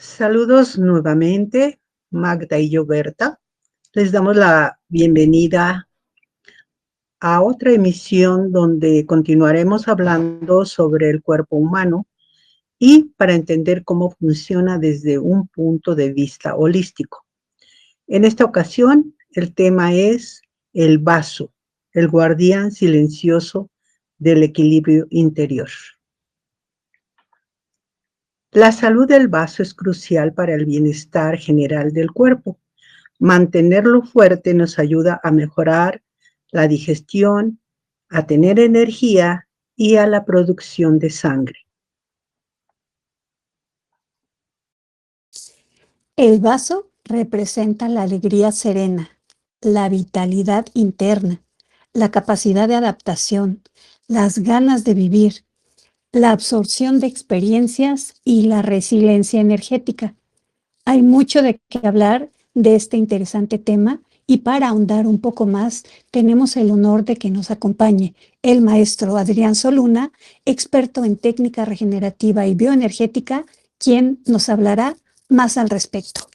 Saludos nuevamente, Magda y yo, Berta. Les damos la bienvenida a otra emisión donde continuaremos hablando sobre el cuerpo humano y para entender cómo funciona desde un punto de vista holístico. En esta ocasión, el tema es el vaso, el guardián silencioso del equilibrio interior. La salud del vaso es crucial para el bienestar general del cuerpo. Mantenerlo fuerte nos ayuda a mejorar la digestión, a tener energía y a la producción de sangre. El vaso representa la alegría serena, la vitalidad interna, la capacidad de adaptación, las ganas de vivir, la absorción de experiencias y la resiliencia energética. Hay mucho de qué hablar de este interesante tema y para ahondar un poco más tenemos el honor de que nos acompañe el maestro Adrián Soluna, experto en técnica regenerativa y bioenergética, quien nos hablará más al respecto.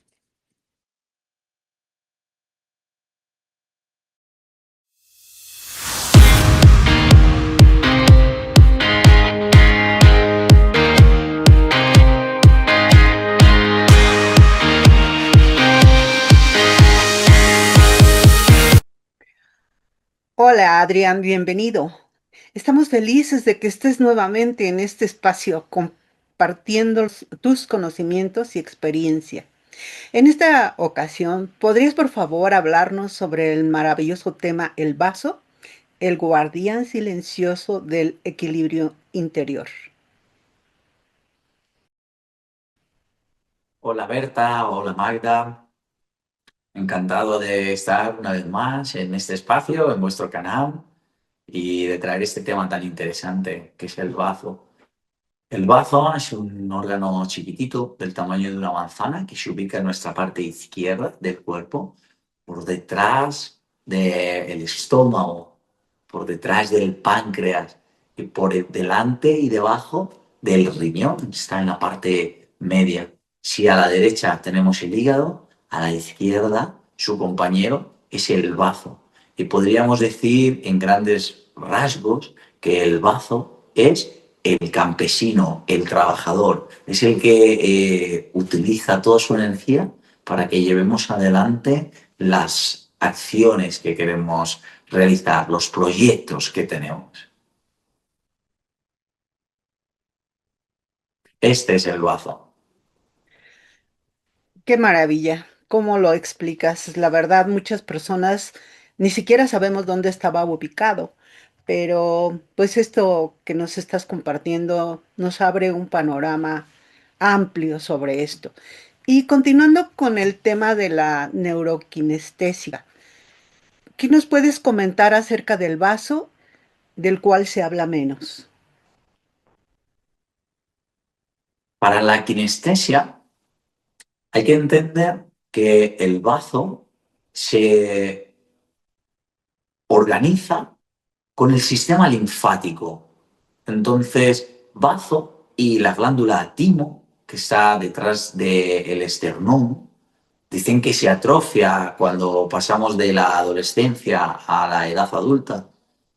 Hola Adrián, bienvenido. Estamos felices de que estés nuevamente en este espacio compartiendo tus conocimientos y experiencia. En esta ocasión, ¿podrías por favor hablarnos sobre el maravilloso tema el vaso, el guardián silencioso del equilibrio interior? Hola Berta, hola Magda. Encantado de estar una vez más en este espacio, en vuestro canal, y de traer este tema tan interesante que es el bazo. El bazo es un órgano chiquitito del tamaño de una manzana que se ubica en nuestra parte izquierda del cuerpo, por detrás del estómago, por detrás del páncreas y por delante y debajo del riñón. Está en la parte media. Si a la derecha tenemos el hígado, a la izquierda su compañero es el bazo. Y podríamos decir en grandes rasgos que el bazo es el campesino, el trabajador, es el que utiliza toda su energía para que llevemos adelante las acciones que queremos realizar, los proyectos que tenemos. Este es el bazo. Qué maravilla. ¿Cómo lo explicas? La verdad, muchas personas ni siquiera sabemos dónde estaba ubicado, pero pues esto que nos estás compartiendo nos abre un panorama amplio sobre esto. Y continuando con el tema de la neuroquinestesia, ¿qué nos puedes comentar acerca del vaso del cual se habla menos? Para la kinestesia hay que entender que el bazo se organiza con el sistema linfático. Entonces, bazo y la glándula timo, que está detrás del esternón, dicen que se atrofia cuando pasamos de la adolescencia a la edad adulta,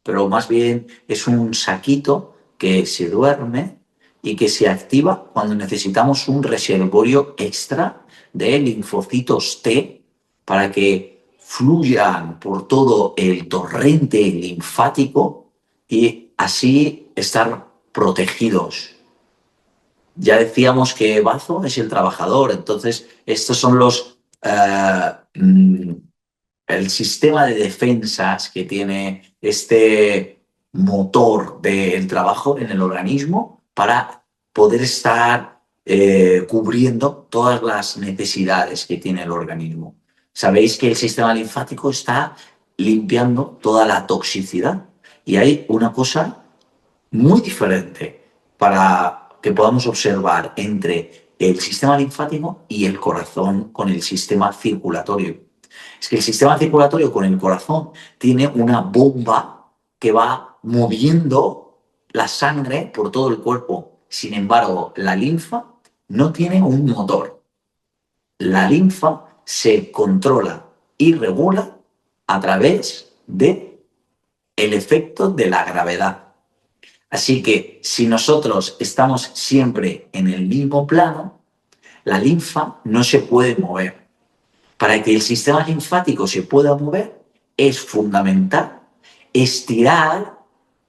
pero más bien es un saquito que se duerme y que se activa cuando necesitamos un reservorio extra de linfocitos T para que fluyan por todo el torrente linfático y así estar protegidos. Ya decíamos que bazo es el trabajador, entonces estos son el sistema de defensas que tiene este motor del trabajo en el organismo para poder estar cubriendo todas las necesidades que tiene el organismo. Sabéis que el sistema linfático está limpiando toda la toxicidad y hay una cosa muy diferente para que podamos observar entre el sistema linfático y el corazón con el sistema circulatorio. Es que el sistema circulatorio con el corazón tiene una bomba que va moviendo la sangre por todo el cuerpo. Sin embargo, la linfa no tiene un motor. la linfa se controla y regula a través del efecto de la gravedad. Así que si nosotros estamos siempre en el mismo plano, la linfa no se puede mover. Para que el sistema linfático se pueda mover, es fundamental estirar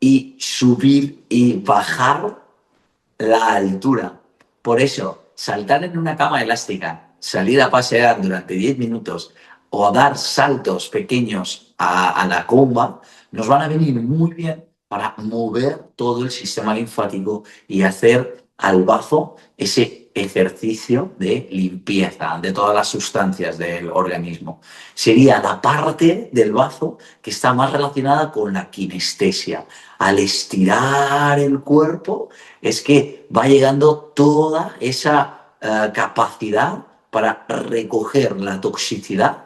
y subir y bajar la altura. Por eso, saltar en una cama elástica, salir a pasear durante 10 minutos o dar saltos pequeños a la comba, nos van a venir muy bien para mover todo el sistema linfático y hacer al bazo ese ejercicio de limpieza de todas las sustancias del organismo. Sería la parte del bazo que está más relacionada con la kinestesia. Al estirar el cuerpo es que va llegando toda esa capacidad para recoger la toxicidad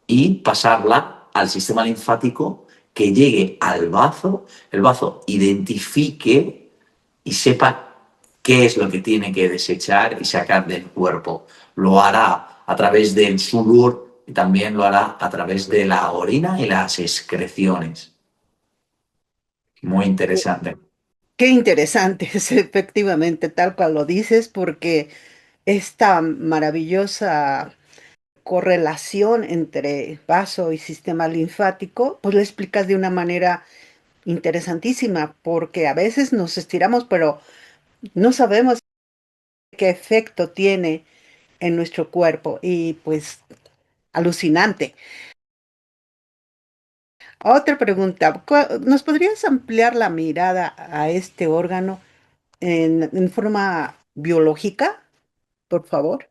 y pasarla al sistema linfático, que llegue al bazo, el bazo identifique y sepa qué es lo que tiene que desechar y sacar del cuerpo. Lo hará a través del sudor y también lo hará a través de la orina y las excreciones. Muy interesante. Qué interesante es efectivamente, tal cual lo dices, porque esta maravillosa correlación entre vaso y sistema linfático, pues lo explicas de una manera interesantísima, porque a veces nos estiramos, pero no sabemos qué efecto tiene en nuestro cuerpo y pues alucinante. Otra pregunta, ¿nos podrías ampliar la mirada a este órgano en forma biológica, por favor?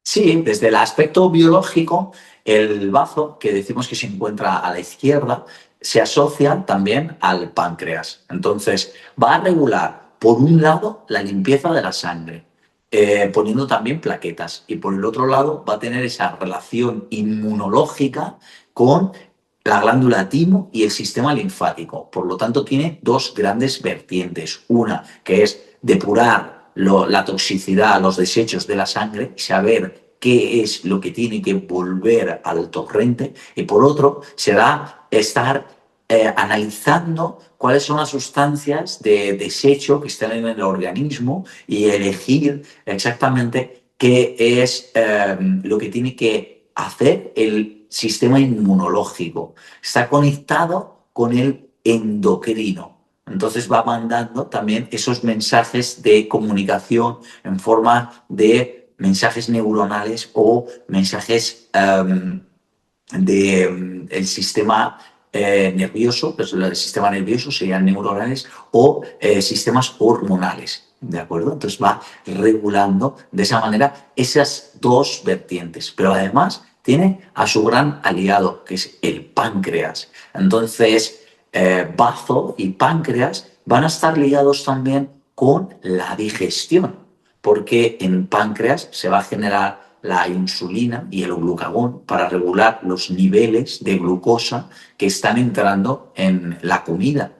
Sí, desde el aspecto biológico, el bazo, que decimos que se encuentra a la izquierda, se asocia también al páncreas. Entonces, va a regular, por un lado, la limpieza de la sangre, poniendo también plaquetas. Y por el otro lado, va a tener esa relación inmunológica con la glándula timo y el sistema linfático. Por lo tanto, tiene dos grandes vertientes. Una, que es depurar la toxicidad, los desechos de la sangre, saber qué es lo que tiene que volver al torrente. Y por otro, será estar analizando cuáles son las sustancias de desecho que están en el organismo y elegir exactamente qué es lo que tiene que hacer el sistema inmunológico. Está conectado con el endocrino. Entonces va mandando también esos mensajes de comunicación en forma de mensajes neuronales o mensajes del sistema nervioso, pues el sistema nervioso serían neuronales o sistemas hormonales, ¿de acuerdo? Entonces va regulando de esa manera esas dos vertientes, pero además tiene a su gran aliado, que es el páncreas. Entonces, bazo y páncreas van a estar ligados también con la digestión, porque en páncreas se va a generar la insulina y el glucagón para regular los niveles de glucosa que están entrando en la comida.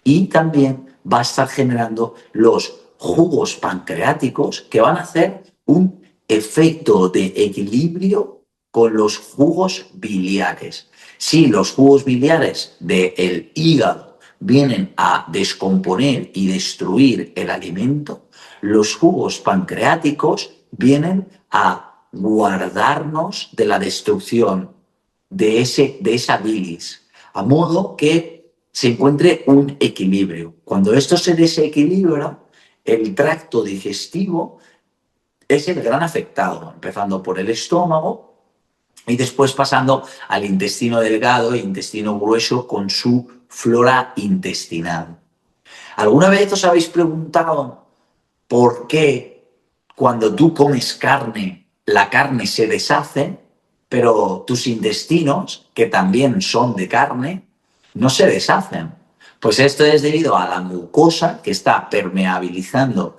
Y también va a estar generando los jugos pancreáticos que van a hacer un efecto de equilibrio con los jugos biliares. Si los jugos biliares del hígado vienen a descomponer y destruir el alimento, los jugos pancreáticos vienen a guardarnos de la destrucción de esa bilis, a modo que se encuentre un equilibrio. Cuando esto se desequilibra, el tracto digestivo es el gran afectado, empezando por el estómago y después pasando al intestino delgado e intestino grueso con su flora intestinal. ¿Alguna vez os habéis preguntado por qué cuando tú comes carne, la carne se deshace, pero tus intestinos, que también son de carne, no se deshacen? Pues esto es debido a la mucosa que está permeabilizando,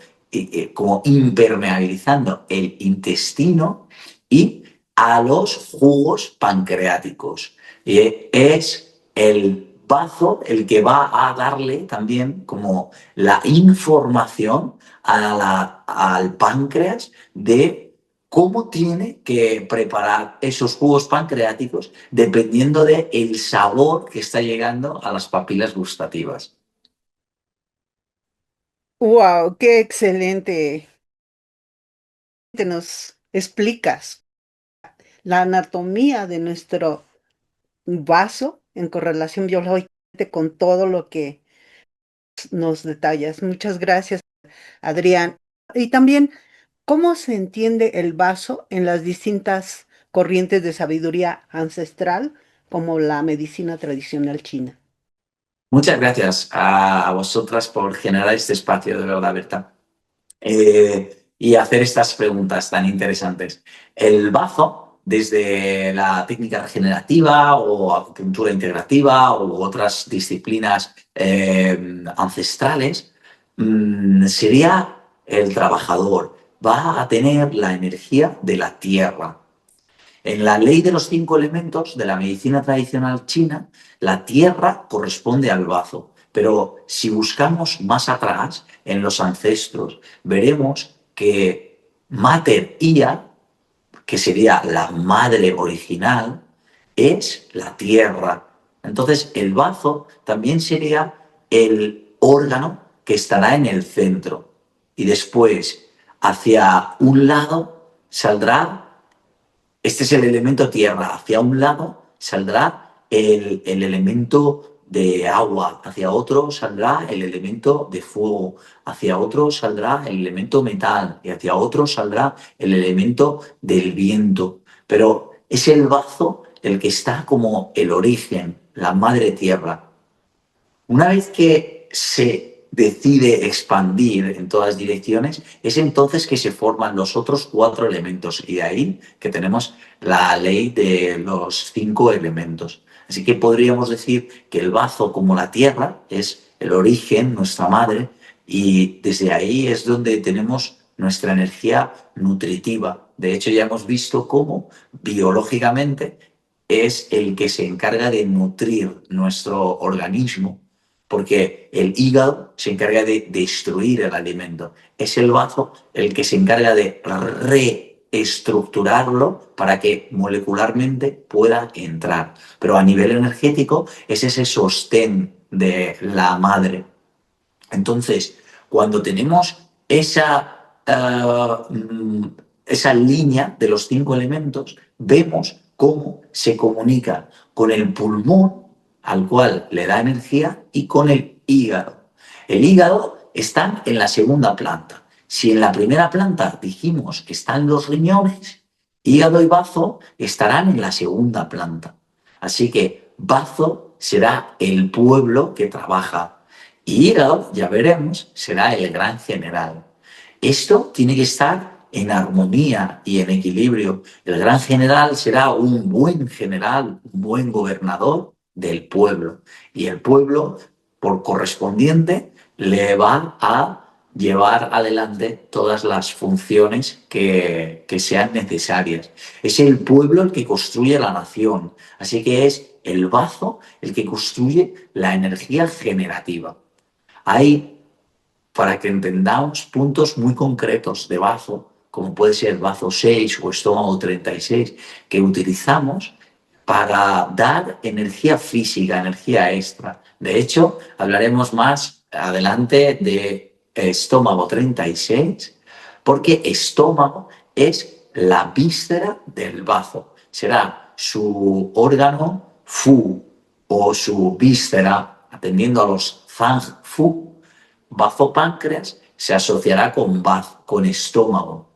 como impermeabilizando el intestino y a los jugos pancreáticos. Y es el bazo el que va a darle también como la información al páncreas de cómo tiene que preparar esos jugos pancreáticos dependiendo del sabor que está llegando a las papilas gustativas. ¡Wow! ¡Qué excelente! Te nos explicas la anatomía de nuestro vaso en correlación biológica con todo lo que nos detallas. Muchas gracias, Adrián. Y también, ¿cómo se entiende el vaso en las distintas corrientes de sabiduría ancestral, como la medicina tradicional china? Muchas gracias a vosotras por generar este espacio, de verdad, Berta. Y hacer estas preguntas tan interesantes. El bazo, desde la técnica regenerativa o acupuntura integrativa u otras disciplinas ancestrales, sería el trabajador. Va a tener la energía de la tierra. En la ley de los 5 elementos de la medicina tradicional china, la tierra corresponde al bazo. Pero si buscamos más atrás, en los ancestros, veremos que Mater Ia, que sería la madre original, es la tierra. Entonces, el bazo también sería el órgano que estará en el centro. Y después, hacia un lado, saldrá este es el elemento tierra. Hacia un lado saldrá el elemento de agua, hacia otro saldrá el elemento de fuego, hacia otro saldrá el elemento metal y hacia otro saldrá el elemento del viento. Pero es el bazo el que está como el origen, la madre tierra. Una vez que se decide expandir en todas direcciones, es entonces que se forman los otros 4 elementos y de ahí que tenemos la ley de los 5 elementos. Así que podríamos decir que el bazo, como la tierra, es el origen, nuestra madre, y desde ahí es donde tenemos nuestra energía nutritiva. De hecho, ya hemos visto cómo biológicamente es el que se encarga de nutrir nuestro organismo, porque el hígado se encarga de destruir el alimento. Es el bazo el que se encarga de reestructurarlo para que molecularmente pueda entrar. Pero a nivel energético es ese sostén de la madre. Entonces, cuando tenemos esa línea de los 5 elementos, vemos cómo se comunica con el pulmón, al cual le da energía, y con el hígado. El hígado está en la segunda planta. Si en la primera planta dijimos que están los riñones, hígado y bazo estarán en la segunda planta. Así que bazo será el pueblo que trabaja y hígado, ya veremos, será el gran general. Esto tiene que estar en armonía y en equilibrio. El gran general será un buen general, un buen gobernador del pueblo. Y el pueblo, por correspondiente, le va a llevar adelante todas las funciones que sean necesarias. Es el pueblo el que construye la nación. Así que es el bazo el que construye la energía generativa. Hay, para que entendamos, puntos muy concretos de bazo, como puede ser bazo 6 o estómago 36, que utilizamos para dar energía física, energía extra. De hecho, hablaremos más adelante de estómago 36, porque estómago es la víscera del bazo. Será su órgano fu o su víscera, atendiendo a los zang fu. Bazo páncreas se asociará con estómago.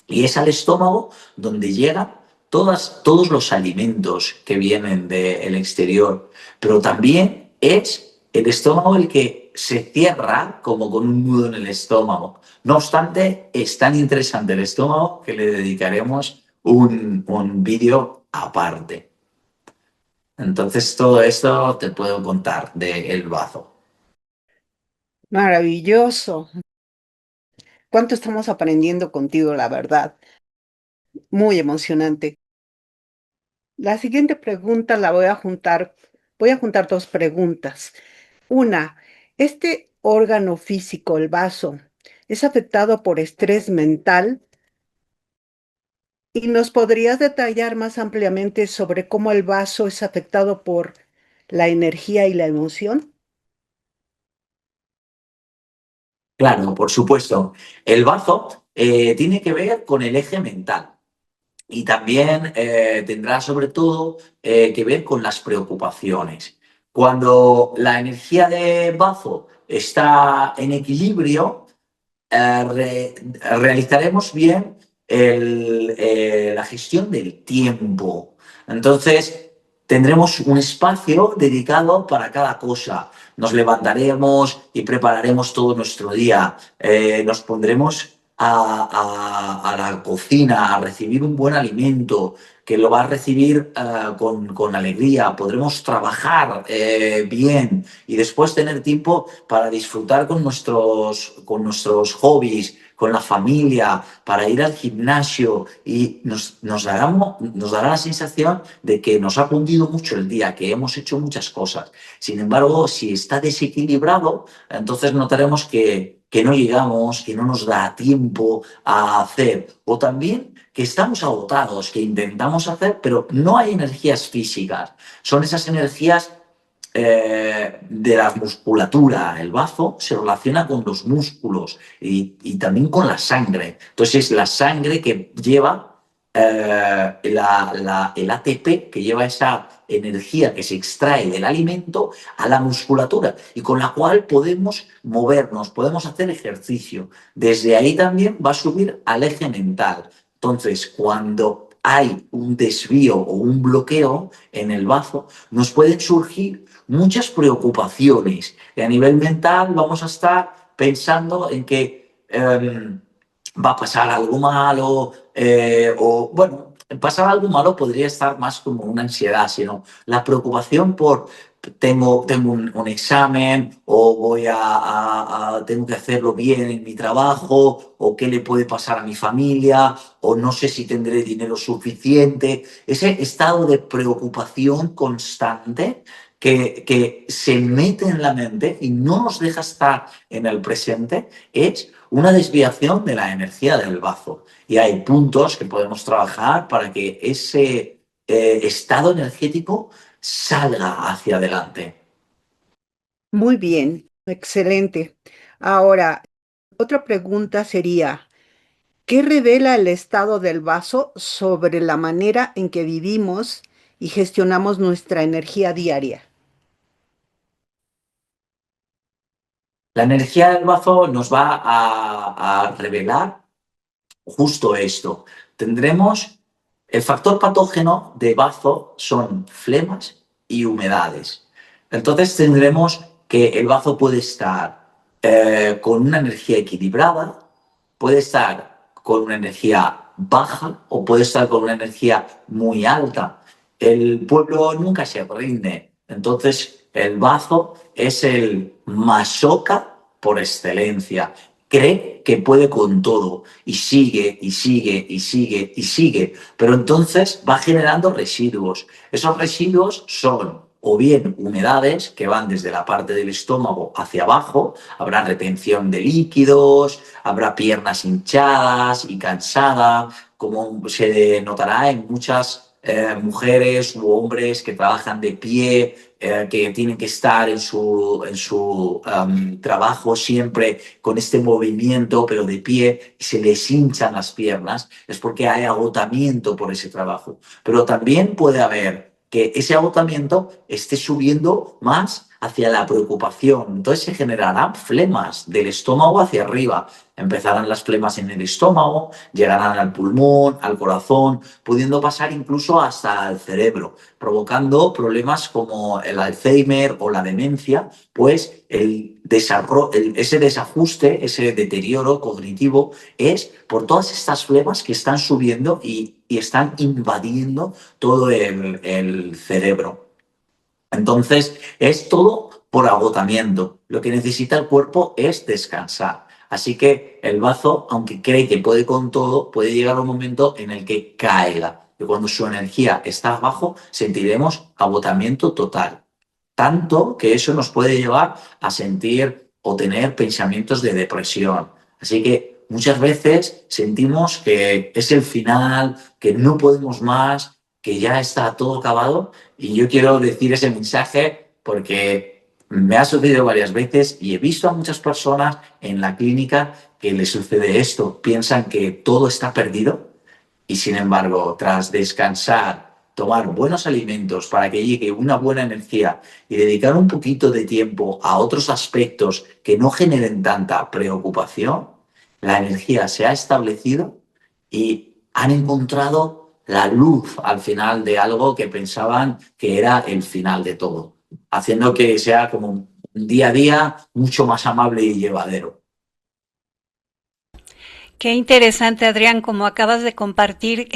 Y es al estómago donde llegan todos los alimentos que vienen del exterior. Pero también es el estómago el que se cierra como con un nudo en el estómago. No obstante, es tan interesante el estómago que le dedicaremos un vídeo aparte. Entonces, todo esto te puedo contar del bazo. Maravilloso. ¿Cuánto estamos aprendiendo contigo, la verdad? Muy emocionante. La siguiente pregunta la voy a juntar voy a juntar dos preguntas. Una, ¿este órgano físico, el vaso, es afectado por estrés mental? ¿Y nos podrías detallar más ampliamente sobre cómo el vaso es afectado por la energía y la emoción? Claro, por supuesto. El bazo tiene que ver con el eje mental y también tendrá sobre todo que ver con las preocupaciones. Cuando la energía de bazo está en equilibrio, realizaremos bien la gestión del tiempo. Entonces, tendremos un espacio dedicado para cada cosa. Nos levantaremos y prepararemos todo nuestro día. Nos pondremos a la cocina a recibir un buen alimento que lo va a recibir con alegría. Podremos trabajar bien y después tener tiempo para disfrutar con nuestros hobbies, con la familia, para ir al gimnasio y nos dará la sensación de que nos ha cundido mucho el día, que hemos hecho muchas cosas. Sin embargo, si está desequilibrado, entonces notaremos que no llegamos, que no nos da tiempo a hacer. O también que estamos agotados, que intentamos hacer, pero no hay energías físicas. Son esas energías de la musculatura. El bazo se relaciona con los músculos y también con la sangre. Entonces es la sangre que lleva el ATP, que lleva esa energía que se extrae del alimento a la musculatura y con la cual podemos movernos, podemos hacer ejercicio. Desde ahí también va a subir al eje mental. Entonces, cuando hay un desvío o un bloqueo en el bazo, nos pueden surgir muchas preocupaciones. Y a nivel mental vamos a estar pensando en que va a pasar algo malo o, bueno, pasar algo malo podría estar más como una ansiedad, sino la preocupación por tengo un examen o tengo que hacerlo bien en mi trabajo o qué le puede pasar a mi familia o no sé si tendré dinero suficiente. Ese estado de preocupación constante que se mete en la mente y no nos deja estar en el presente es una desviación de la energía del bazo. Y hay puntos que podemos trabajar para que ese estado energético salga hacia adelante. Muy bien, excelente. Ahora, otra pregunta sería, ¿qué revela el estado del vaso sobre la manera en que vivimos y gestionamos nuestra energía diaria? La energía del bazo nos va a revelar justo esto. Tendremos el factor patógeno de bazo son flemas y humedades. Entonces tendremos que el bazo puede estar con una energía equilibrada, puede estar con una energía baja o puede estar con una energía muy alta. El pueblo nunca se rinde. Entonces el bazo es el masoca por excelencia. Cree que puede con todo y sigue y sigue y sigue y sigue, pero entonces va generando residuos. Esos residuos son o bien humedades que van desde la parte del estómago hacia abajo, habrá retención de líquidos, habrá piernas hinchadas y cansadas, como se notará en muchas mujeres u hombres que trabajan de pie, que tienen que estar en su trabajo siempre con este movimiento, pero de pie, y se les hinchan las piernas, es porque hay agotamiento por ese trabajo. Pero también puede haber que ese agotamiento esté subiendo más hacia la preocupación. Entonces se generarán flemas del estómago hacia arriba. Empezarán las flemas en el estómago, llegarán al pulmón, al corazón, pudiendo pasar incluso hasta el cerebro, provocando problemas como el Alzheimer o la demencia, pues ese desajuste, ese deterioro cognitivo es por todas estas flemas que están subiendo y están invadiendo todo el cerebro. Entonces, es todo por agotamiento. Lo que necesita el cuerpo es descansar. Así que el bazo, aunque cree que puede con todo, puede llegar un momento en el que caiga. Y cuando su energía está abajo, sentiremos agotamiento total. tanto que eso nos puede llevar a sentir o tener pensamientos de depresión. Así que muchas veces sentimos que es el final, que no podemos más, que ya está todo acabado. Y yo quiero decir ese mensaje porque me ha sucedido varias veces y he visto a muchas personas en la clínica que les sucede esto. Piensan que todo está perdido y, sin embargo, tras descansar, tomar buenos alimentos para que llegue una buena energía y dedicar un poquito de tiempo a otros aspectos que no generen tanta preocupación, la energía se ha establecido y han encontrado la luz al final de algo que pensaban que era el final de todo, haciendo que sea como un día a día mucho más amable y llevadero. Qué interesante, Adrián, como acabas de compartir.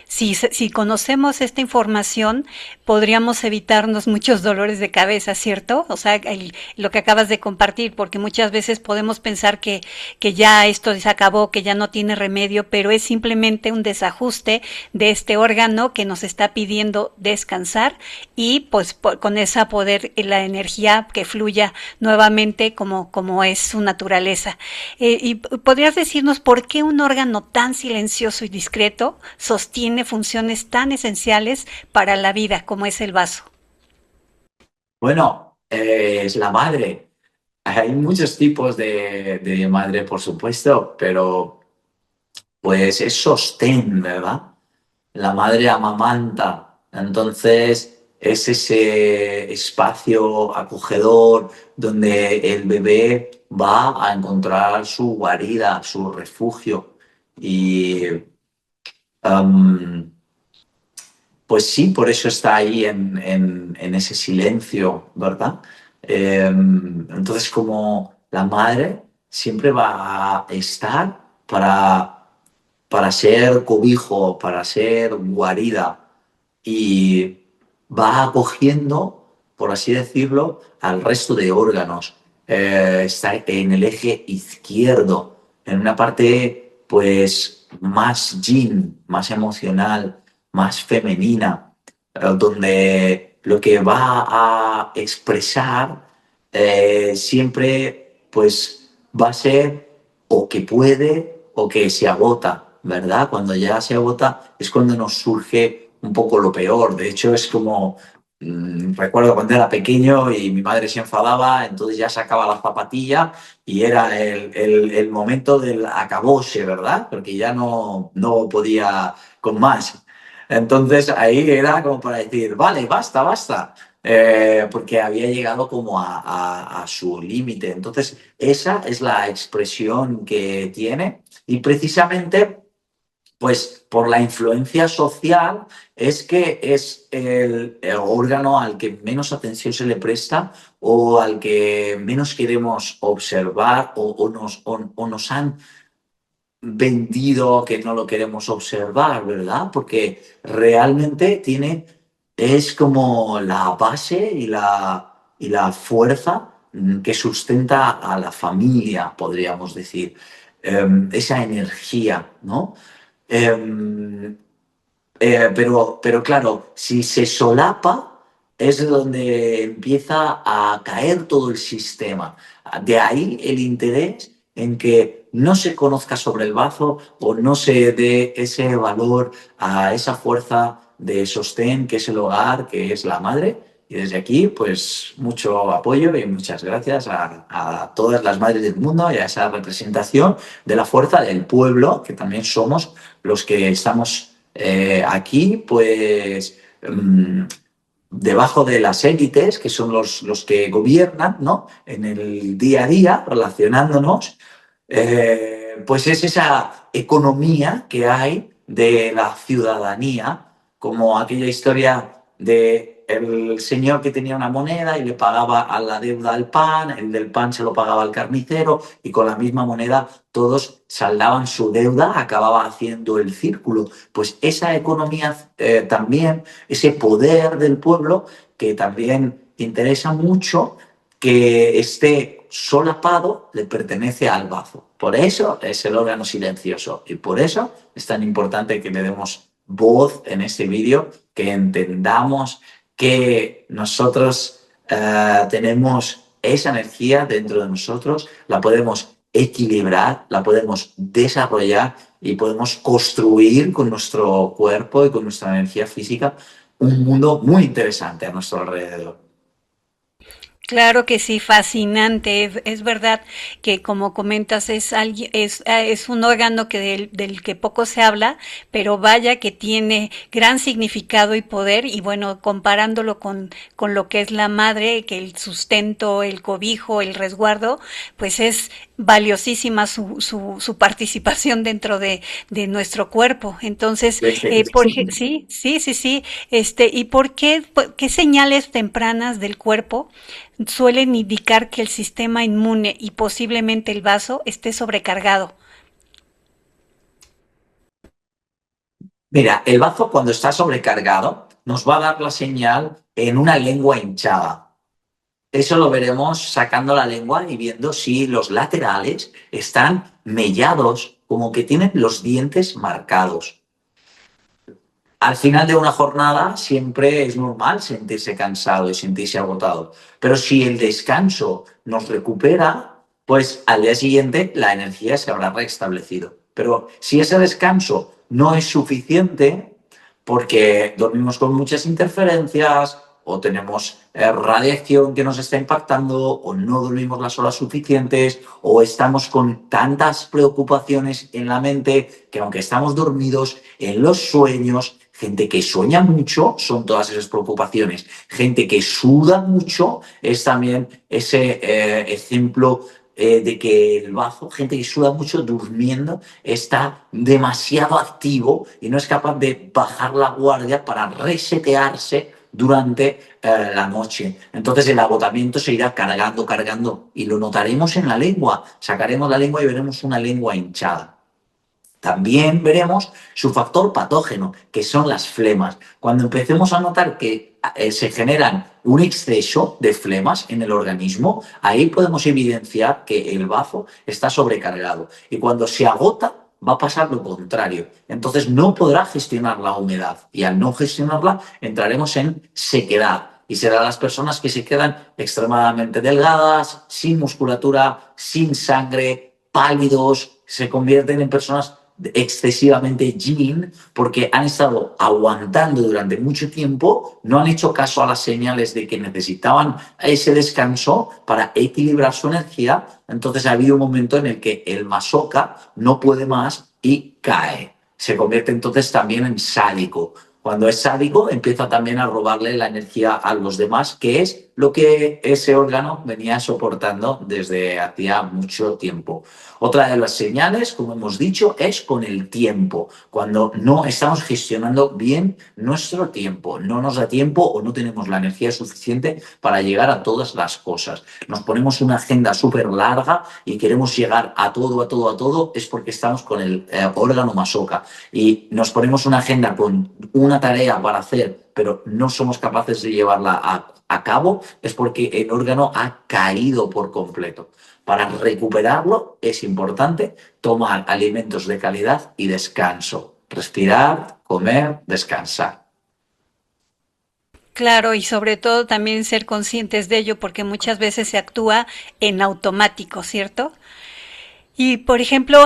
Si conocemos esta información, podríamos evitarnos muchos dolores de cabeza, ¿cierto? O sea, lo que acabas de compartir, porque muchas veces podemos pensar que ya esto se acabó, que ya no tiene remedio, pero es simplemente un desajuste de este órgano que nos está pidiendo descansar y pues con esa poder, la energía que fluya nuevamente como es su naturaleza. ¿Y podrías decirnos por qué un órgano tan silencioso y discreto sostiene funciones tan esenciales para la vida como es el vaso? Bueno, es la madre. Hay muchos tipos de madre, por supuesto, pero pues es sostén, ¿verdad? La madre amamanta. Entonces es ese espacio acogedor donde el bebé va a encontrar su guarida, su refugio. Y um, pues sí, por eso está ahí en ese silencio, ¿verdad? Entonces, como la madre siempre va a estar para ser cobijo, para ser guarida y va acogiendo, por así decirlo, al resto de órganos. Está en el eje izquierdo, en una parte pues más yin, más emocional, más femenina, donde lo que va a expresar siempre pues va a ser o que puede o que se agota, ¿verdad? Cuando ya se agota es cuando nos surge un poco lo peor. De hecho, es como, recuerdo cuando era pequeño y mi madre se enfadaba, entonces ya sacaba la zapatilla y era el momento del acabose, ¿verdad? Porque ya no podía con más. Entonces ahí era como para decir, vale, basta, basta, porque había llegado como a su límite. Entonces esa es la expresión que tiene y precisamente pues por la influencia social es que es el órgano al que menos atención se le presta o al que menos queremos observar o nos han vendido que no lo queremos observar, ¿verdad? Porque realmente es como la base y la fuerza que sustenta a la familia, podríamos decir. Esa energía, ¿no? Eh, pero claro, si se solapa es donde empieza a caer todo el sistema. De ahí el interés en que no se conozca sobre el bazo o no se dé ese valor a esa fuerza de sostén que es el hogar, que es la madre. Y desde aquí, pues mucho apoyo y muchas gracias a todas las madres del mundo y a esa representación de la fuerza del pueblo, que también somos los que estamos aquí, pues, debajo de las élites, que son los que gobiernan, ¿no? En el día a día, relacionándonos, pues es esa economía que hay de la ciudadanía, como aquella historia de el señor que tenía una moneda y le pagaba a la deuda al pan, el del pan se lo pagaba al carnicero y con la misma moneda todos saldaban su deuda, acababa haciendo el círculo. Pues esa economía también, ese poder del pueblo que también interesa mucho que esté solapado, le pertenece al bazo. Por eso es el órgano silencioso y por eso es tan importante que le demos voz en este vídeo, que entendamos que nosotros tenemos esa energía dentro de nosotros, la podemos equilibrar, la podemos desarrollar y podemos construir con nuestro cuerpo y con nuestra energía física un mundo muy interesante a nuestro alrededor. Claro que sí, fascinante. Es verdad que, como comentas, es un órgano del que poco se habla, pero vaya que tiene gran significado y poder. Y bueno, comparándolo con lo que es la madre, que el sustento, el cobijo, el resguardo, pues es valiosísima su participación dentro de nuestro cuerpo. Entonces, sí. ¿Y qué señales tempranas del cuerpo suelen indicar que el sistema inmune y posiblemente el vaso esté sobrecargado? Mira, el bazo cuando está sobrecargado nos va a dar la señal en una lengua hinchada. Eso lo veremos sacando la lengua y viendo si los laterales están mellados, como que tienen los dientes marcados. Al final de una jornada siempre es normal sentirse cansado y sentirse agotado, pero si el descanso nos recupera, pues al día siguiente la energía se habrá restablecido. Pero si ese descanso no es suficiente, porque dormimos con muchas interferencias o tenemos radiación que nos está impactando o no dormimos las horas suficientes o estamos con tantas preocupaciones en la mente que aunque estamos dormidos, en los sueños, gente que sueña mucho son todas esas preocupaciones. Gente que suda mucho es también ese ejemplo de que el bazo, gente que suda mucho durmiendo, está demasiado activo y no es capaz de bajar la guardia para resetearse durante la noche. Entonces el agotamiento se irá cargando y lo notaremos en la lengua. Sacaremos la lengua y veremos una lengua hinchada. También veremos su factor patógeno, que son las flemas. Cuando empecemos a notar que se generan un exceso de flemas en el organismo, ahí podemos evidenciar que el bazo está sobrecargado. Y cuando se agota, va a pasar lo contrario. Entonces no podrá gestionar la humedad y al no gestionarla entraremos en sequedad. Y serán las personas que se quedan extremadamente delgadas, sin musculatura, sin sangre, pálidos, se convierten en personas excesivamente yin porque han estado aguantando durante mucho tiempo, no han hecho caso a las señales de que necesitaban ese descanso para equilibrar su energía. Entonces ha habido un momento en el que el masoka no puede más y cae. Se convierte entonces también en sádico. Cuando es sádico, empieza también a robarle la energía a los demás, que es lo que ese órgano venía soportando desde hacía mucho tiempo. Otra de las señales, como hemos dicho, es con el tiempo. Cuando no estamos gestionando bien nuestro tiempo, no nos da tiempo o no tenemos la energía suficiente para llegar a todas las cosas. Nos ponemos una agenda súper larga y queremos llegar a todo, es porque estamos con el órgano masoka. Y nos ponemos una agenda con una tarea para hacer, pero no somos capaces de llevarla a cabo, es porque el órgano ha caído por completo. Para recuperarlo es importante tomar alimentos de calidad y descanso. Respirar, comer, descansar. Claro, y sobre todo también ser conscientes de ello, porque muchas veces se actúa en automático, ¿cierto? Y, por ejemplo,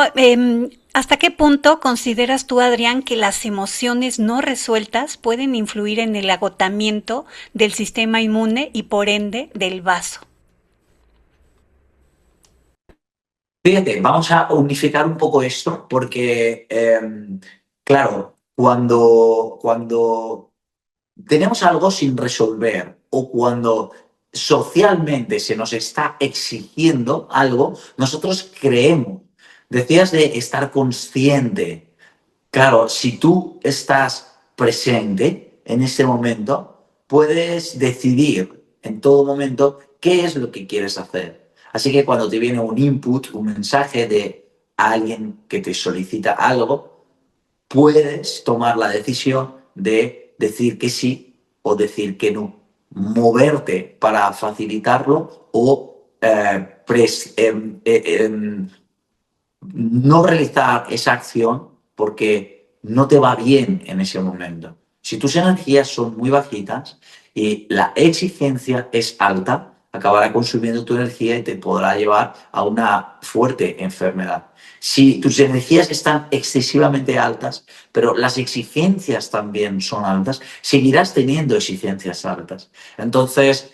¿hasta qué punto consideras tú, Adrián, que las emociones no resueltas pueden influir en el agotamiento del sistema inmune y, por ende, del vaso? Fíjate, vamos a unificar un poco esto porque, claro, cuando tenemos algo sin resolver o cuando socialmente se nos está exigiendo algo, nosotros creemos. Decías de estar consciente. Claro, si tú estás presente en ese momento, puedes decidir en todo momento qué es lo que quieres hacer. Así que cuando te viene un input, un mensaje de alguien que te solicita algo, puedes tomar la decisión de decir que sí o decir que no. Moverte para facilitarlo o no realizar esa acción porque no te va bien en ese momento. Si tus energías son muy bajitas y la exigencia es alta, acabará consumiendo tu energía y te podrá llevar a una fuerte enfermedad. Si tus energías están excesivamente altas, pero las exigencias también son altas, seguirás teniendo exigencias altas. Entonces,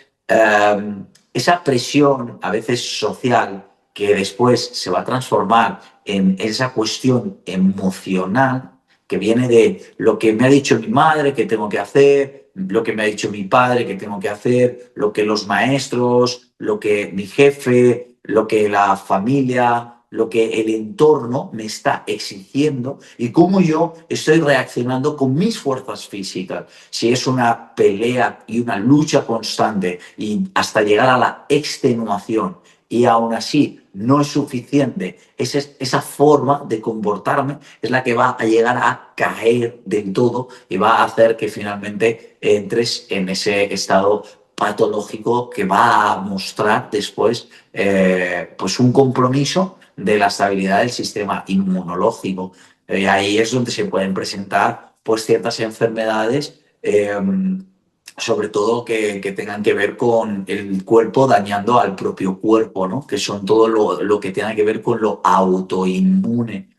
esa presión, a veces social, que después se va a transformar en esa cuestión emocional, que viene de lo que me ha dicho mi madre que tengo que hacer, lo que me ha dicho mi padre que tengo que hacer, lo que los maestros, lo que mi jefe, lo que la familia, lo que el entorno me está exigiendo y cómo yo estoy reaccionando con mis fuerzas físicas. Si es una pelea y una lucha constante y hasta llegar a la extenuación y aún así no es suficiente, esa forma de comportarme es la que va a llegar a caer del todo y va a hacer que finalmente entres en ese estado patológico que va a mostrar después pues un compromiso de la estabilidad del sistema inmunológico. Ahí es donde se pueden presentar pues ciertas enfermedades, sobre todo que tengan que ver con el cuerpo dañando al propio cuerpo, ¿no? Que son todo lo que tenga que ver con lo autoinmune.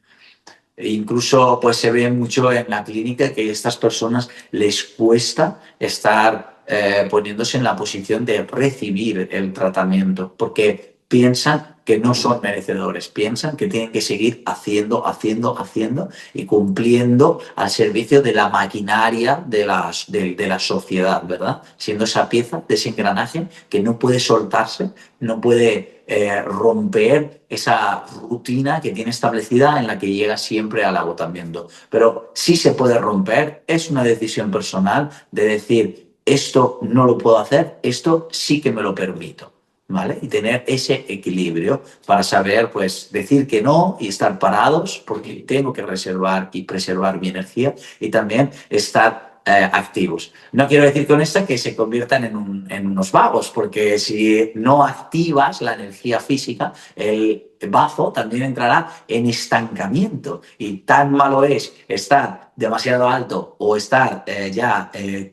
E incluso pues se ve mucho en la clínica que a estas personas les cuesta estar poniéndose en la posición de recibir el tratamiento, porque piensan que no son merecedores, piensan que tienen que seguir haciendo y cumpliendo al servicio de la maquinaria de la sociedad, ¿verdad? Siendo esa pieza de ese engranaje que no puede soltarse, no puede romper esa rutina que tiene establecida en la que llega siempre al agotamiento. Pero sí se puede romper, es una decisión personal de decir, esto no lo puedo hacer, esto sí que me lo permito, ¿vale? Y tener ese equilibrio para saber, pues, decir que no y estar parados, porque tengo que reservar y preservar mi energía, y también estar activos. No quiero decir con esto que se conviertan en unos vagos, porque si no activas la energía física, el bazo también entrará en estancamiento. Y tan malo es estar demasiado alto o estar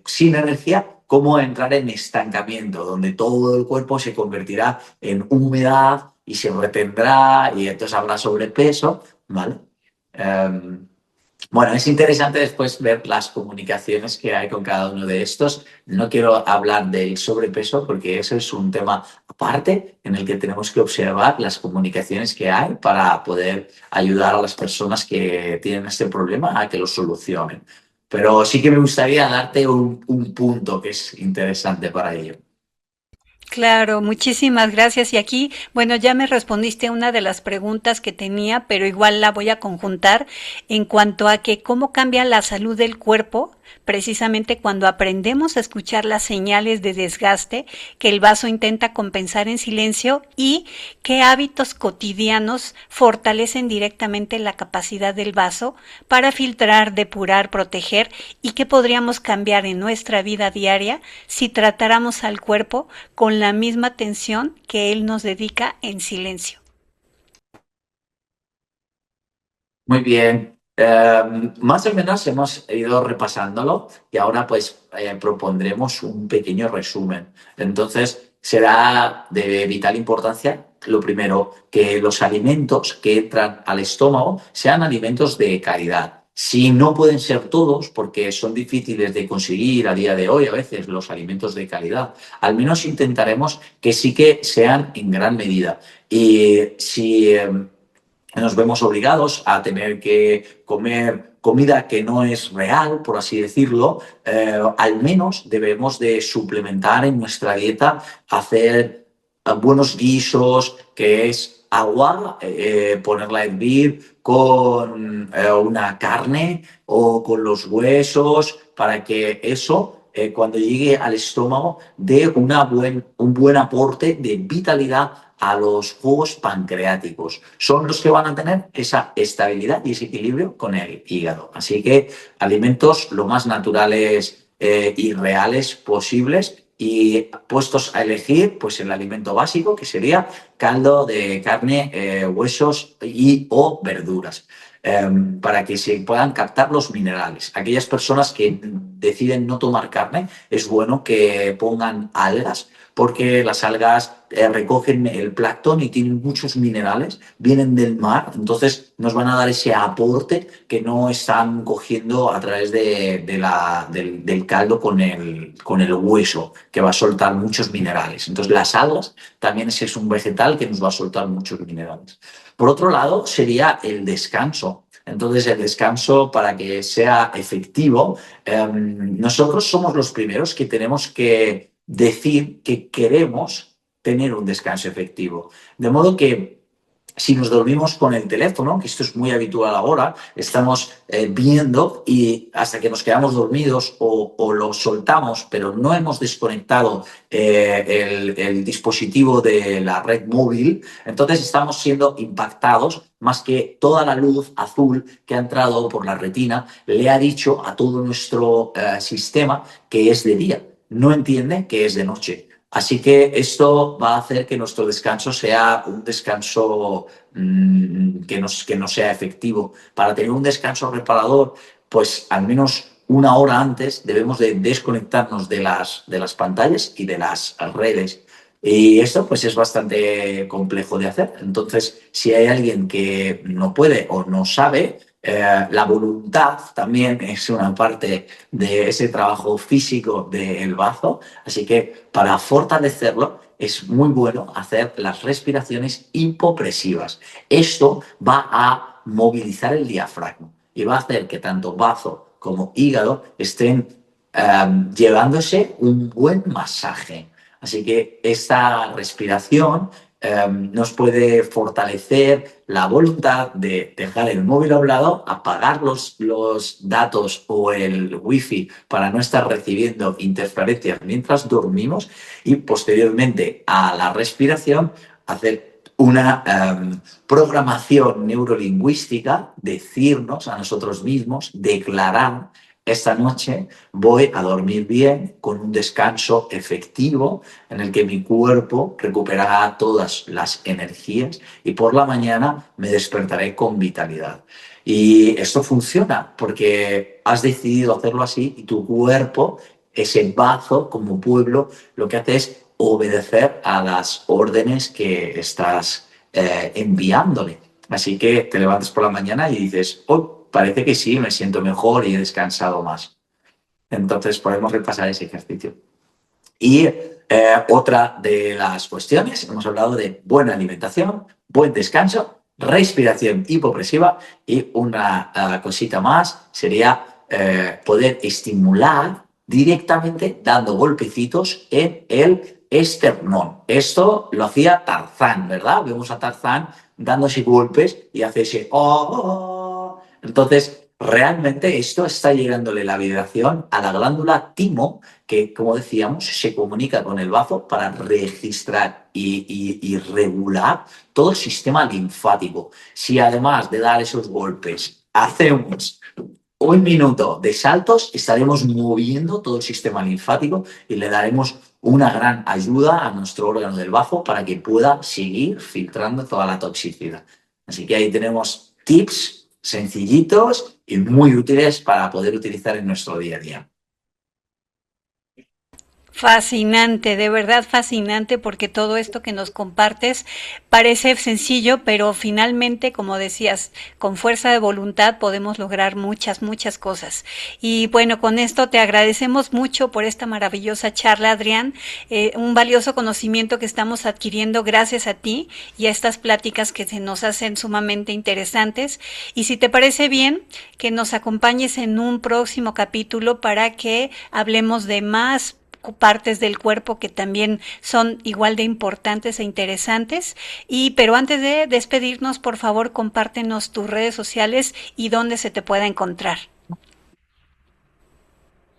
sin energía como entrar en estancamiento, donde todo el cuerpo se convertirá en humedad y se retendrá y entonces habrá sobrepeso, ¿vale? Bueno, es interesante después ver las comunicaciones que hay con cada uno de estos. No quiero hablar del sobrepeso porque eso es un tema aparte en el que tenemos que observar las comunicaciones que hay para poder ayudar a las personas que tienen este problema a que lo solucionen. Pero sí que me gustaría darte un punto que es interesante para ello. Claro, muchísimas gracias. Y aquí, bueno, ya me respondiste una de las preguntas que tenía, pero igual la voy a conjuntar en cuanto a que cómo cambia la salud del cuerpo precisamente cuando aprendemos a escuchar las señales de desgaste que el vaso intenta compensar en silencio y qué hábitos cotidianos fortalecen directamente la capacidad del vaso para filtrar, depurar, proteger y qué podríamos cambiar en nuestra vida diaria si tratáramos al cuerpo con la misma atención que él nos dedica en silencio. Muy bien. Más o menos hemos ido repasándolo y ahora pues propondremos un pequeño resumen. Entonces será de vital importancia, lo primero, que los alimentos que entran al estómago sean alimentos de calidad. Si no pueden ser todos, porque son difíciles de conseguir a día de hoy a veces los alimentos de calidad, al menos intentaremos que sí que sean en gran medida. Y si nos vemos obligados a tener que comer comida que no es real, por así decirlo, al menos debemos de suplementar en nuestra dieta, hacer buenos guisos, que es agua, ponerla a hervir con una carne o con los huesos, para que eso, cuando llegue al estómago, dé un buen aporte de vitalidad a los jugos pancreáticos. Son los que van a tener esa estabilidad y ese equilibrio con el hígado. Así que alimentos lo más naturales y reales posibles, y puestos a elegir pues el alimento básico, que sería caldo de carne, huesos y o verduras. para que se puedan captar los minerales. Aquellas personas que deciden no tomar carne, es bueno que pongan algas, porque las algas recogen el plancton y tienen muchos minerales, vienen del mar, entonces nos van a dar ese aporte que no están cogiendo a través del caldo con el hueso, que va a soltar muchos minerales. Entonces las algas también es un vegetal que nos va a soltar muchos minerales. Por otro lado, sería el descanso. Entonces, el descanso, para que sea efectivo, nosotros somos los primeros que tenemos que decir que queremos tener un descanso efectivo. De modo que si nos dormimos con el teléfono, que esto es muy habitual ahora, estamos viendo y hasta que nos quedamos dormidos o lo soltamos, pero no hemos desconectado el dispositivo de la red móvil, entonces estamos siendo impactados, más que toda la luz azul que ha entrado por la retina le ha dicho a todo nuestro sistema que es de día, no entiende que es de noche. Así que esto va a hacer que nuestro descanso sea un descanso que no sea efectivo. Para tener un descanso reparador, pues al menos una hora antes debemos de desconectarnos de las pantallas y de las redes. Y esto pues es bastante complejo de hacer. Entonces, si hay alguien que no puede o no sabe, la voluntad también es una parte de ese trabajo físico del bazo. Así que para fortalecerlo es muy bueno hacer las respiraciones hipopresivas. Esto va a movilizar el diafragma y va a hacer que tanto bazo como hígado estén llevándose un buen masaje. Así que esta respiración nos puede fortalecer la voluntad de dejar el móvil a un lado, apagar los datos o el wifi para no estar recibiendo interferencias mientras dormimos y posteriormente a la respiración hacer una programación neurolingüística, decirnos a nosotros mismos, declarar: esta noche voy a dormir bien, con un descanso efectivo en el que mi cuerpo recuperará todas las energías y por la mañana me despertaré con vitalidad. Y esto funciona porque has decidido hacerlo así y tu cuerpo, ese bazo como pueblo, lo que hace es obedecer a las órdenes que estás enviándole. Así que te levantas por la mañana y dices: oh, parece que sí, me siento mejor y he descansado más. Entonces podemos repasar ese ejercicio. Y otra de las cuestiones, hemos hablado de buena alimentación, buen descanso, respiración hipopresiva y una cosita más sería poder estimular directamente dando golpecitos en el esternón. Esto lo hacía Tarzán, ¿verdad? Vemos a Tarzán dándose golpes y hace ese oh, oh, oh. Entonces, realmente esto está llegándole la vibración a la glándula timo, que, como decíamos, se comunica con el bazo para registrar y regular todo el sistema linfático. Si además de dar esos golpes hacemos 1 minuto de saltos, estaremos moviendo todo el sistema linfático y le daremos una gran ayuda a nuestro órgano del bazo para que pueda seguir filtrando toda la toxicidad. Así que ahí tenemos tips sencillitos y muy útiles para poder utilizar en nuestro día a día. Fascinante, de verdad fascinante, porque todo esto que nos compartes parece sencillo, pero finalmente, como decías, con fuerza de voluntad podemos lograr muchas, muchas cosas. Y bueno, con esto te agradecemos mucho por esta maravillosa charla, Adrián, un valioso conocimiento que estamos adquiriendo gracias a ti y a estas pláticas que se nos hacen sumamente interesantes. Y si te parece bien, que nos acompañes en un próximo capítulo para que hablemos de más partes del cuerpo que también son igual de importantes e interesantes. Pero antes de despedirnos, por favor, compártenos tus redes sociales y dónde se te pueda encontrar.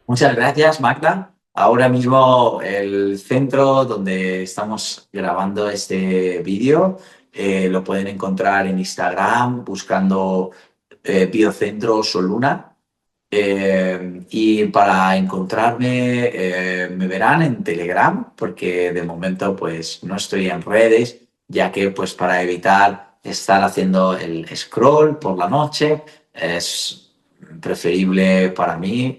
Muchas gracias, Magda. Ahora mismo el centro donde estamos grabando este vídeo lo pueden encontrar en Instagram buscando Biocentro Soluna. Y para encontrarme me verán en Telegram, porque de momento pues no estoy en redes, ya que pues para evitar estar haciendo el scroll por la noche. Es preferible para mí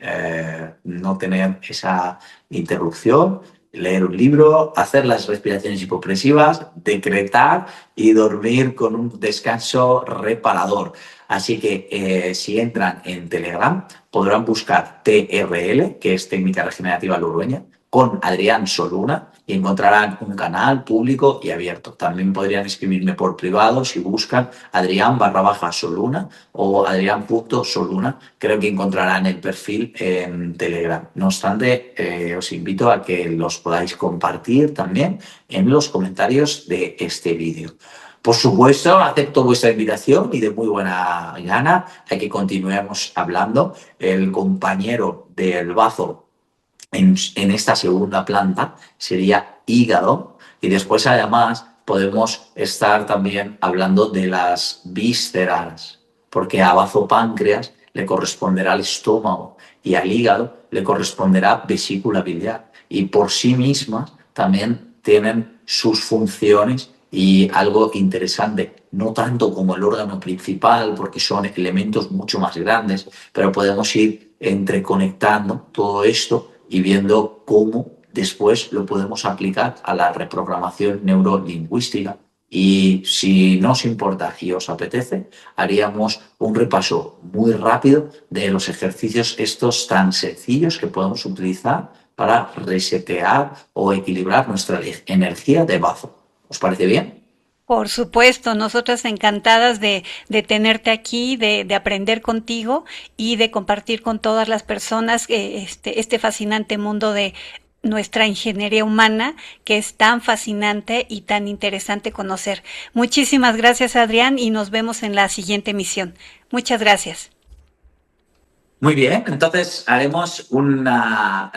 no tener esa interrupción, leer un libro, hacer las respiraciones hipopresivas, decretar y dormir con un descanso reparador. Así que si entran en Telegram podrán buscar TRL, que es Técnica Regenerativa Lurueña, con Adrián Soluna y encontrarán un canal público y abierto. También podrían escribirme por privado si buscan Adrián_Soluna o Adrián.Soluna. Creo que encontrarán el perfil en Telegram. No obstante, os invito a que los podáis compartir también en los comentarios de este vídeo. Por supuesto, acepto vuestra invitación y de muy buena gana a que continuemos hablando. El compañero del bazo en esta segunda planta sería hígado y después además podemos estar también hablando de las vísceras, porque a bazo páncreas le corresponderá el estómago y al hígado le corresponderá vesícula biliar y por sí mismas también tienen sus funciones y algo interesante, no tanto como el órgano principal porque son elementos mucho más grandes, pero podemos ir entreconectando todo esto y viendo cómo después lo podemos aplicar a la reprogramación neurolingüística. Y si no os importa y os apetece, haríamos un repaso muy rápido de los ejercicios estos tan sencillos que podemos utilizar para resetear o equilibrar nuestra energía de bazo. ¿Os parece bien? Por supuesto, nosotras encantadas de tenerte aquí, de aprender contigo y de compartir con todas las personas este fascinante mundo de nuestra ingeniería humana, que es tan fascinante y tan interesante conocer. Muchísimas gracias, Adrián, y nos vemos en la siguiente emisión. Muchas gracias. Muy bien, entonces haremos una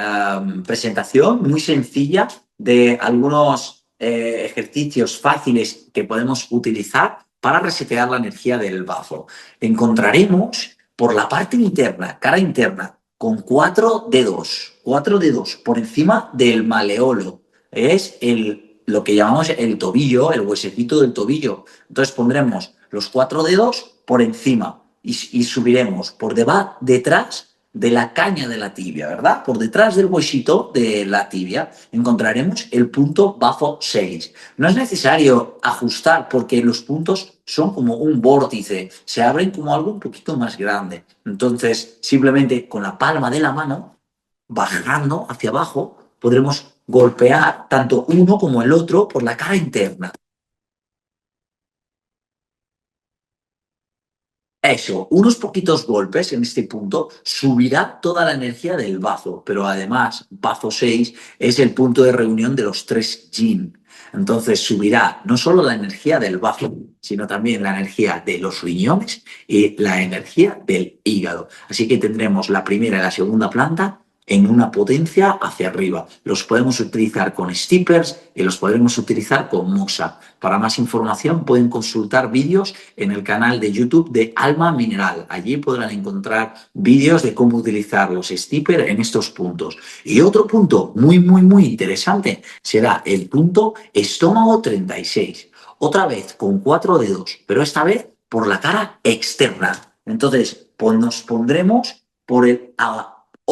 presentación muy sencilla de algunos ejercicios fáciles que podemos utilizar para resetear la energía del bazo. Encontraremos por la parte interna, cara interna, con 4 dedos por encima del maleolo. Es lo que llamamos el tobillo, el huesecito del tobillo. Entonces pondremos los 4 dedos por encima y subiremos por detrás de la caña de la tibia, ¿verdad? Por detrás del huesito de la tibia encontraremos el punto bazo 6. No es necesario ajustar porque los puntos son como un vórtice, se abren como algo un poquito más grande. Entonces, simplemente con la palma de la mano, bajando hacia abajo, podremos golpear tanto uno como el otro por la cara interna. Eso, unos poquitos golpes en este punto subirá toda la energía del bazo, pero además bazo 6 es el punto de reunión de los 3 yin. Entonces subirá no solo la energía del bazo, sino también la energía de los riñones y la energía del hígado. Así que tendremos la primera y la segunda planta en una potencia hacia arriba. Los podemos utilizar con steppers y los podremos utilizar con Moxa. Para más información pueden consultar vídeos en el canal de YouTube de Alma Mineral. Allí podrán encontrar vídeos de cómo utilizar los steppers en estos puntos. Y otro punto muy interesante será el punto estómago 36. Otra vez con 4 dedos, pero esta vez por la cara externa. Entonces nos pondremos por el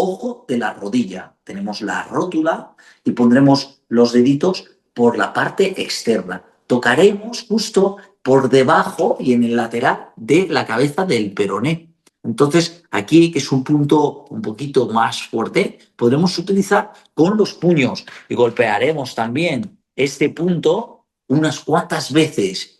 ojo de la rodilla. Tenemos la rótula y pondremos los deditos por la parte externa. Tocaremos justo por debajo y en el lateral de la cabeza del peroné. Entonces, aquí, que es un punto un poquito más fuerte, podremos utilizar con los puños y golpearemos también este punto unas cuantas veces.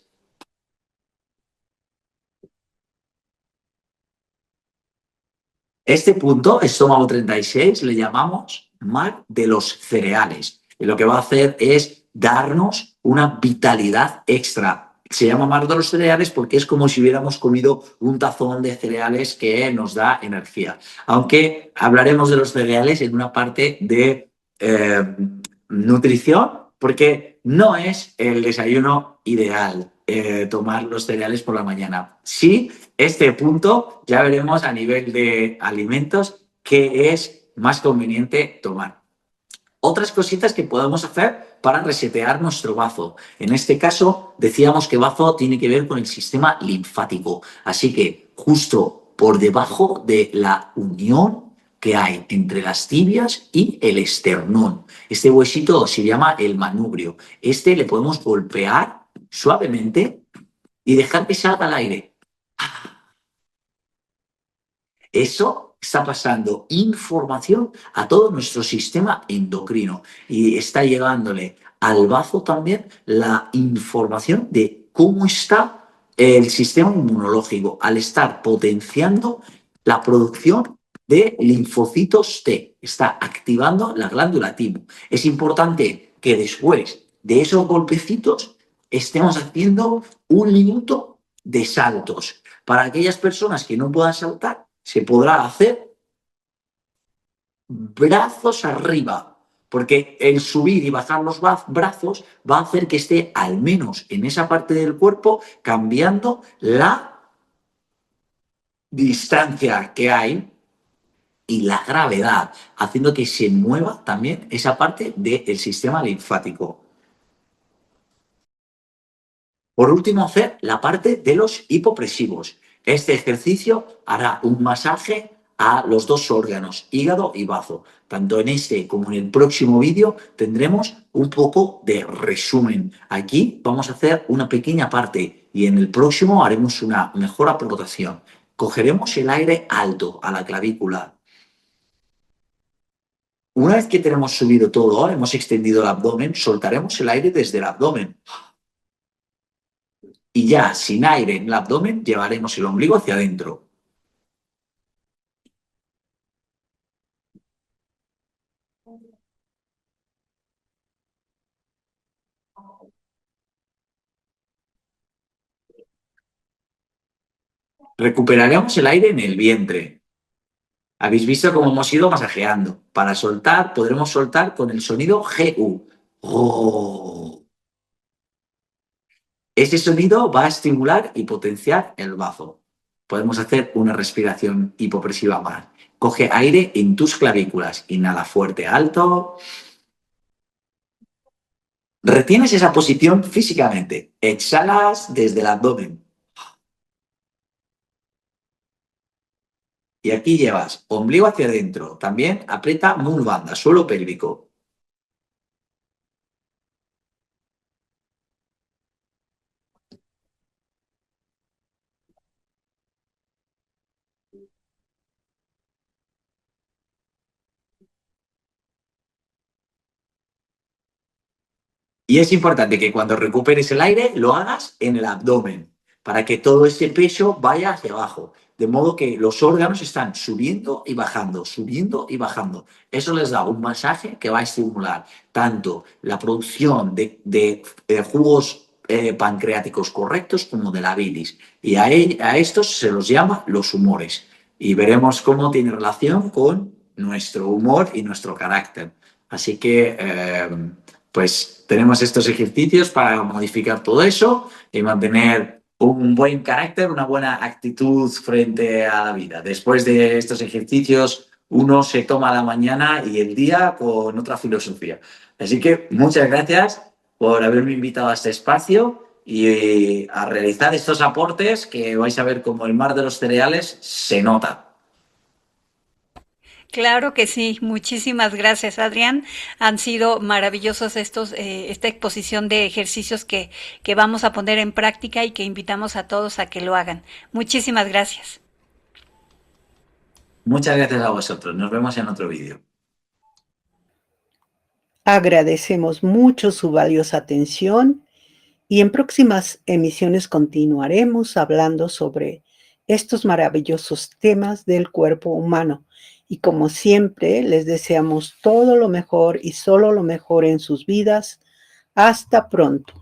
Este punto, estómago 36, le llamamos mar de los cereales. Y lo que va a hacer es darnos una vitalidad extra. Se llama mar de los cereales porque es como si hubiéramos comido un tazón de cereales que nos da energía. Aunque hablaremos de los cereales en una parte de nutrición, porque no es el desayuno ideal tomar los cereales por la mañana. Sí, este punto ya veremos a nivel de alimentos qué es más conveniente tomar. otras cositas que podemos hacer para resetear nuestro bazo. En este caso, decíamos que bazo tiene que ver con el sistema linfático. Así que justo por debajo de la unión que hay entre las tibias y el esternón. Este huesito se llama el manubrio. Este le podemos golpear suavemente y dejar que salga al aire. Eso está pasando información a todo nuestro sistema endocrino y está llegándole al bazo también la información de cómo está el sistema inmunológico al estar potenciando la producción de linfocitos T. Está activando la glándula timo. Es importante que después de esos golpecitos estemos haciendo un minuto de saltos. Para aquellas personas que no puedan saltar, se podrá hacer brazos arriba, porque el subir y bajar los brazos va a hacer que esté al menos en esa parte del cuerpo cambiando la distancia que hay y la gravedad, haciendo que se mueva también esa parte del sistema linfático. Por último, hacer la parte de los hipopresivos. Este ejercicio hará un masaje a los dos órganos, hígado y bazo. Tanto en este como en el próximo vídeo tendremos un poco de resumen. Aquí vamos a hacer una pequeña parte y en el próximo haremos una mejor aportación. Cogeremos el aire alto a la clavícula. Una vez que tenemos subido todo, hemos extendido el abdomen, soltaremos el aire desde el abdomen. Y ya, sin aire en el abdomen, llevaremos el ombligo hacia adentro. Recuperaremos el aire en el vientre. Habéis visto cómo hemos ido masajeando. Para soltar, podremos soltar con el sonido GU. Oh. Ese sonido va a estimular y potenciar el bazo. Podemos hacer una respiración hipopresiva más. Coge aire en tus clavículas. Inhala fuerte, alto. Retienes esa posición físicamente. Exhalas desde el abdomen. Y aquí llevas ombligo hacia adentro. También aprieta muy banda, suelo pélvico. Y es importante que cuando recuperes el aire lo hagas en el abdomen, para que todo ese peso vaya hacia abajo. De modo que los órganos están subiendo y bajando, subiendo y bajando. Eso les da un masaje que va a estimular tanto la producción de jugos pancreáticos correctos como de la bilis. Y a estos se los llama los humores. Y veremos cómo tiene relación con nuestro humor y nuestro carácter. Así que pues tenemos estos ejercicios para modificar todo eso y mantener un buen carácter, una buena actitud frente a la vida. Después de estos ejercicios, uno se toma la mañana y el día con otra filosofía. Así que muchas gracias por haberme invitado a este espacio y a realizar estos aportes que vais a ver como el mar de los cereales se nota. Claro que sí, muchísimas gracias, Adrián. Han sido maravillosos esta exposición de ejercicios que vamos a poner en práctica y que invitamos a todos a que lo hagan. Muchísimas gracias. Muchas gracias a vosotros. Nos vemos en otro vídeo. Agradecemos mucho su valiosa atención y en próximas emisiones continuaremos hablando sobre estos maravillosos temas del cuerpo humano. Y como siempre, les deseamos todo lo mejor y solo lo mejor en sus vidas. Hasta pronto.